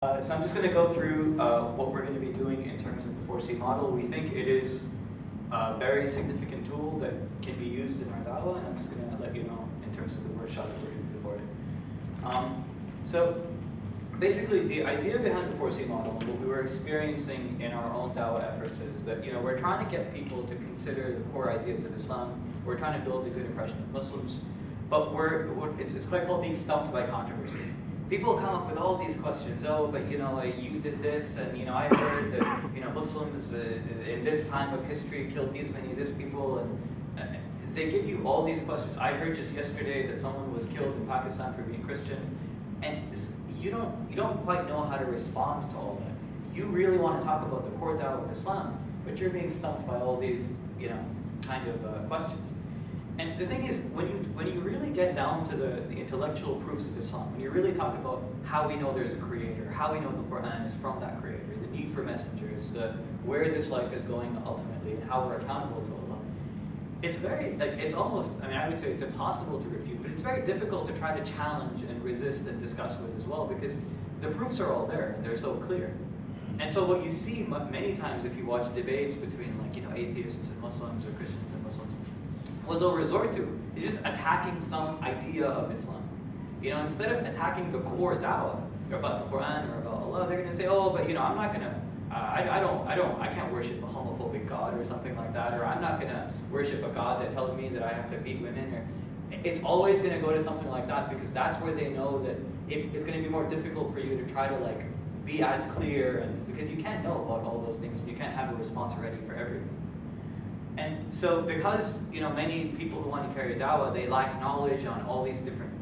So I'm just going to go through what we're going to be doing in terms of the 4C model. We think it is a very significant tool that can be used in our dawah, and I'm just going to let you know in terms of the workshop that we're going to do for it. So basically, the idea behind the 4C model, and what we were experiencing in our own dawah efforts, is that we're trying to get people to consider the core ideas of Islam. We're trying to build a good impression of Muslims, but it's quite called being stumped by controversy. People come up with all these questions. Oh, but you did this, and I heard that Muslims in this time of history killed these many of these people, and they give you all these questions. I heard just yesterday that someone was killed in Pakistan for being Christian, and you don't quite know how to respond to all that. You really want to talk about the core dawah of Islam, but you're being stumped by all these kind of questions. And the thing is, when you really get down to the intellectual proofs of Islam, when you really talk about how we know there's a creator, how we know the Quran is from that creator, the need for messengers, where this life is going ultimately, and how we're accountable to Allah, it's very, it's almost, I would say it's impossible to refute, but it's very difficult to try to challenge and resist and discuss with as well, because the proofs are all there, they're so clear. And so what you see many times if you watch debates between atheists and Muslims or Christians and Muslims, what they'll resort to is just attacking some idea of Islam. Instead of attacking the core dawah about the Quran or about Allah, they're going to say, oh, but I'm not going to, I can't worship a homophobic God or something like that, or I'm not going to worship a God that tells me that I have to beat women. Or it's always going to go to something like that because that's where they know that it's going to be more difficult for you to try to be as clear, and because you can't know about all those things, you can't have a response ready for everything. And so because many people who want to carry dawah, they lack knowledge on all these different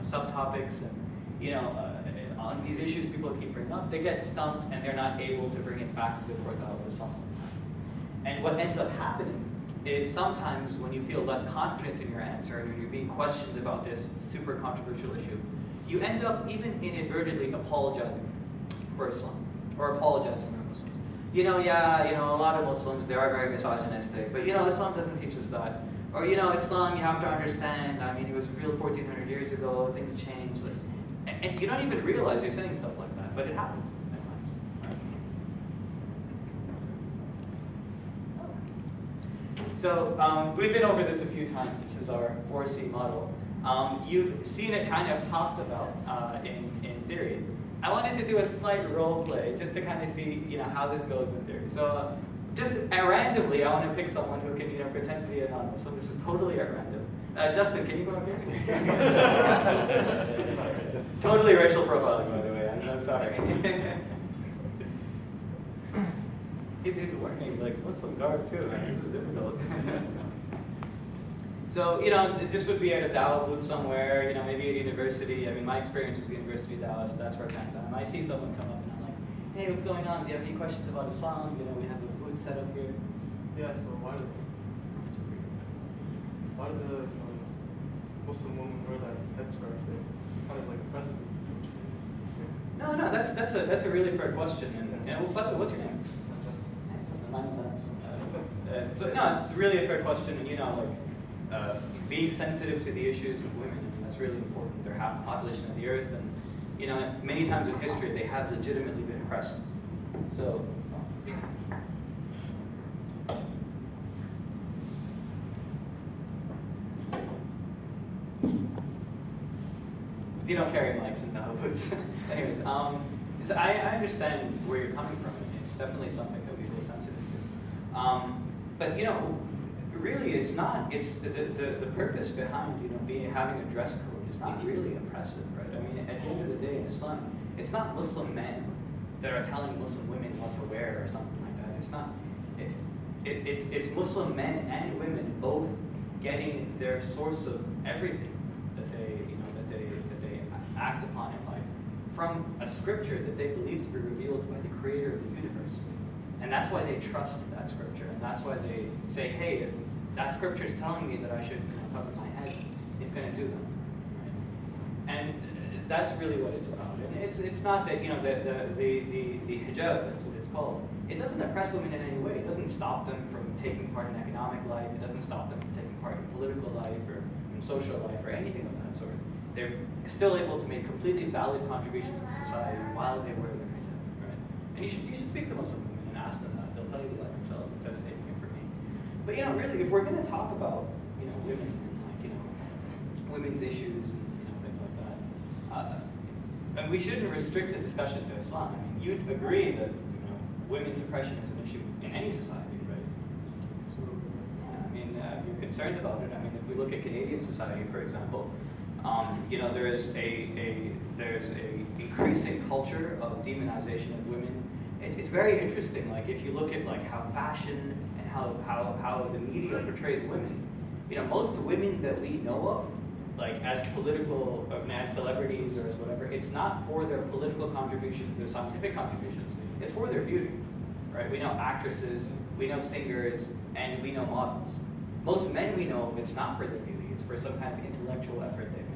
subtopics, and on these issues people keep bringing up, they get stumped and they're not able to bring it back to the core dawah of Islam. And what ends up happening is sometimes when you feel less confident in your answer and you're being questioned about this super controversial issue, you end up even inadvertently apologizing for Islam or apologizing for Muslims. A lot of Muslims, they are very misogynistic, but Islam doesn't teach us that. Or Islam, you have to understand, it was real 1400 years ago, things change. And you don't even realize you're saying stuff like that, but it happens at times. Right? So we've been over this a few times. This is our 4C model. You've seen it kind of talked about in theory. I wanted to do a slight role play just to kind of see, how this goes in theory. So, just randomly, I want to pick someone who can, pretend to be anonymous. So this is totally at random. Justin, can you go up here? Totally racial profiling, by the way. I'm sorry. He's wearing Muslim garb too. Man. This is difficult. So, this would be at a dawah booth somewhere, maybe at a university. My experience is the University of Dallas, so that's where I see someone come up and I'm like, hey, what's going on? Do you have any questions about Islam? We have a booth set up here. Yeah, so why do the Muslim women wear that headscarf thing? Kind of oppressive. No, that's a really fair question. And by the way, what's your name? Justin. Hey, Justin, my name's Anas. So no, it's really a fair question, and being sensitive to the issues of women, that's really important. They're half the population of the earth, and many times in history they have legitimately been oppressed. So you don't carry mics in dawah booths. Anyways, so I understand where you're coming from, and it's definitely something that we feel sensitive to. But really, it's not. It's the purpose behind having a dress code is not really impressive, right? At the end of the day, in Islam, it's not Muslim men that are telling Muslim women what to wear or something like that. It's not. It's Muslim men and women both getting their source of everything that they act upon in life from a scripture that they believe to be revealed by the Creator of the universe. And that's why they trust that scripture, and that's why they say, hey, if that scripture is telling me that I should cover my head, it's going to do that. Right? And that's really what it's about. And it's not that, the hijab, that's what it's called, it doesn't oppress women in any way. It doesn't stop them from taking part in economic life. It doesn't stop them from taking part in political life or in social life or anything of that sort. they're still able to make completely valid contributions to society while they wear their hijab, right? And you should speak to Muslim women and ask them that. They'll tell you they like themselves instead of taking it from me. But really, if we're going to talk about women and women's issues and things like that, and we shouldn't restrict the discussion to Islam. I mean, you'd agree that women's oppression is an issue in any society, right? Absolutely. I mean, you're concerned about it. I mean, if we look at Canadian society, for example, there's a increasing culture of demonization of women. It's very interesting. Like if you look at how fashion and how the media portrays women, most women that we know of, as political, as celebrities or as whatever, it's not for their political contributions, their scientific contributions. It's for their beauty, right? We know actresses, we know singers, and we know models. Most men we know of, it's not for their beauty. It's for some kind of intellectual effort they've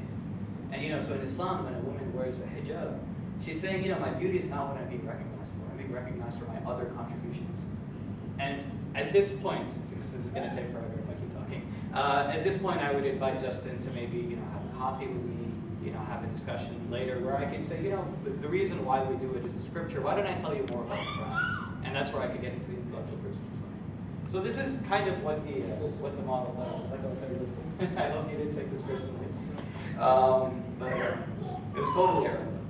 made. And so in Islam, when a woman wears a hijab, she's saying, my beauty is not what I'm being recognized for. I'm being recognized for my other contributions. And at this point, because this is going to take forever if I keep talking, at this point I would invite Justin to maybe have a coffee with me, have a discussion later where I can say, the reason why we do it is a scripture. Why don't I tell you more about the Quran? And that's where I could get into the intellectual personal side. So this is kind of what the model does. I hope you didn't take this personally. But it was totally irrelevant.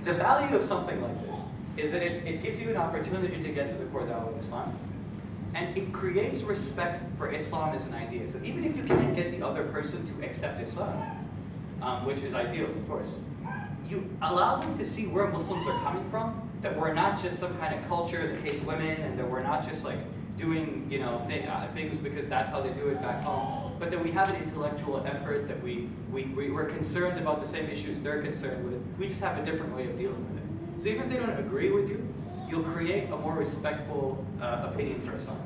The value of something like this is that it gives you an opportunity to get to the core da'wah of Islam. And it creates respect for Islam as an idea. So even if you can't get the other person to accept Islam, which is ideal, of course, you allow them to see where Muslims are coming from, that we're not just some kind of culture that hates women, and that we're not just doing things because that's how they do it back home, but that we have an intellectual effort, that we're concerned about the same issues they're concerned with. We just have a different way of dealing with it. So even if they don't agree with you, you'll create a more respectful opinion for Islam.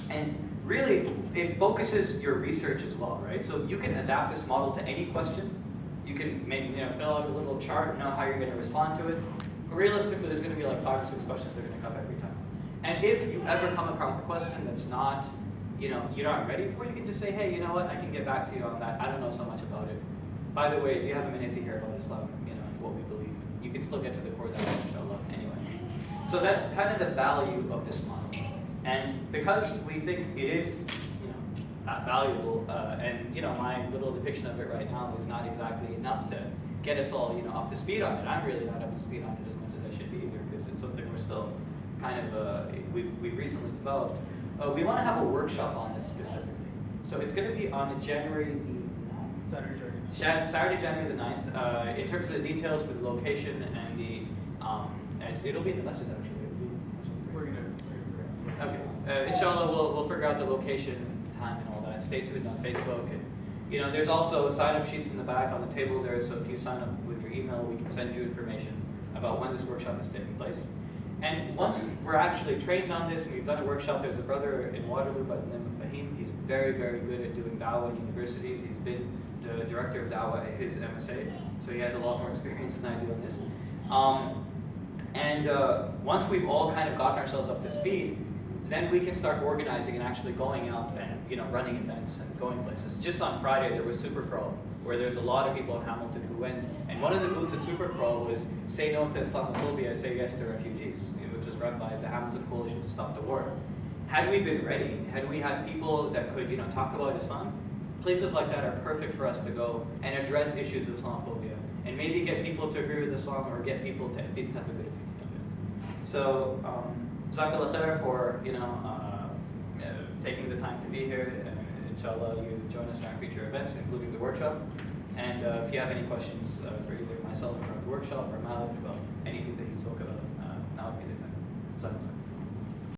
And really, it focuses your research as well, right? So you can adapt this model to any question. You can fill out a little chart and know how you're going to respond to it. But realistically, there's going to be 5 or 6 questions that are going to come every time. And if you ever come across a question that's not, you're not ready for, you can just say, hey, you know what? I can get back to you on that. I don't know so much about it. By the way, do you have a minute to hear about Islam? And what we believe. You can still get to the core of that, inshallah. Anyway. So that's kind of the value of this model. And because we think it is, that valuable, and my little depiction of it right now is not exactly enough to get us all, up to speed on it. I'm really not up to speed on it as much as I should be either, because it's something we're still kind of we've recently developed. We want to have a workshop on this specifically. So it's going to be on January the 9th. Saturday, January the 9th. In terms of the details for the location and the it'll be in the message actually. We're gonna Okay. Inshallah, we'll figure out the location, time, and all that. Stay tuned on Facebook. And there's also sign-up sheets in the back on the table there. So if you sign up with your email, we can send you information about when this workshop is taking place. And once we're actually trained on this and we've done a workshop, there's a brother in Waterloo by the name of Fahim. He's very, very good at doing da'wah in universities. He's been the director of da'wah at his MSA, so he has a lot more experience than I do on this. Once we've all kind of gotten ourselves up to speed, then we can start organizing and actually going out and running events and going places. Just on Friday there was Supercrawl, where there's a lot of people in Hamilton who went, and one of the booths at Supercrawl was "Say no to Islamophobia, say yes to refugees," which was run by the Hamilton Coalition to Stop the War. Had we been ready, had we had people that could talk about Islam, places like that are perfect for us to go and address issues of Islamophobia, and maybe get people to agree with Islam or get people to at least have a good opinion of it. So, Jazakallah khair for taking the time to be here. Inshallah, you join us in our future events, including the workshop. And if you have any questions for either myself about the workshop or Malik about anything that he spoke about, now would be the time. Jazakallah khair.